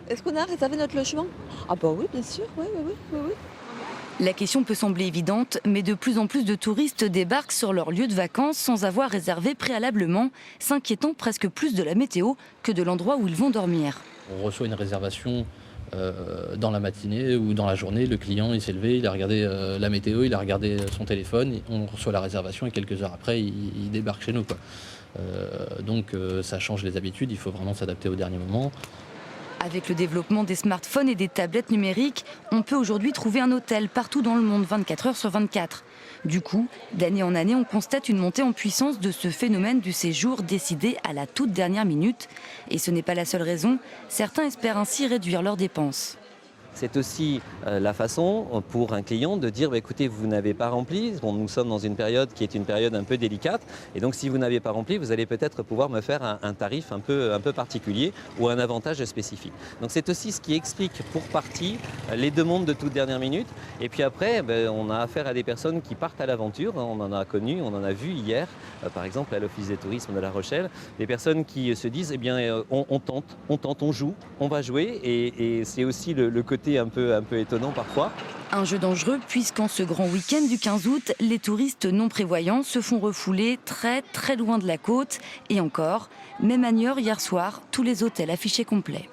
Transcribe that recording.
Est-ce qu'on a réservé notre logement? Ah bah oui, bien sûr, oui, oui, oui, oui, oui. La question peut sembler évidente, mais de plus en plus de touristes débarquent sur leur lieu de vacances sans avoir réservé préalablement, s'inquiétant presque plus de la météo que de l'endroit où ils vont dormir. On reçoit une réservation dans la matinée ou dans la journée. Le client il s'est levé, il a regardé la météo, il a regardé son téléphone, on reçoit la réservation et quelques heures après, il débarque chez nous, quoi. Ça change les habitudes, il faut vraiment s'adapter au dernier moment. Avec le développement des smartphones et des tablettes numériques, on peut aujourd'hui trouver un hôtel partout dans le monde 24 heures sur 24. Du coup, d'année en année, on constate une montée en puissance de ce phénomène du séjour décidé à la toute dernière minute. Et ce n'est pas la seule raison, certains espèrent ainsi réduire leurs dépenses. C'est aussi la façon pour un client de dire écoutez, vous n'avez pas rempli, bon, nous sommes dans une période qui est une période un peu délicate, et donc si vous n'avez pas rempli, vous allez peut-être pouvoir me faire un tarif un peu particulier ou un avantage spécifique. Donc c'est aussi ce qui explique pour partie les demandes de toute dernière minute. Et puis après, on a affaire à des personnes qui partent à l'aventure, on en a connu, on en a vu hier, par exemple à l'Office des tourismes de La Rochelle, des personnes qui se disent on tente, on joue, on va jouer, et c'est aussi le côté un peu étonnant parfois. Un jeu dangereux puisqu'en ce grand week-end du 15 août, les touristes non prévoyants se font refouler très loin de la côte. Et encore, même à Niort hier soir, tous les hôtels affichaient complets.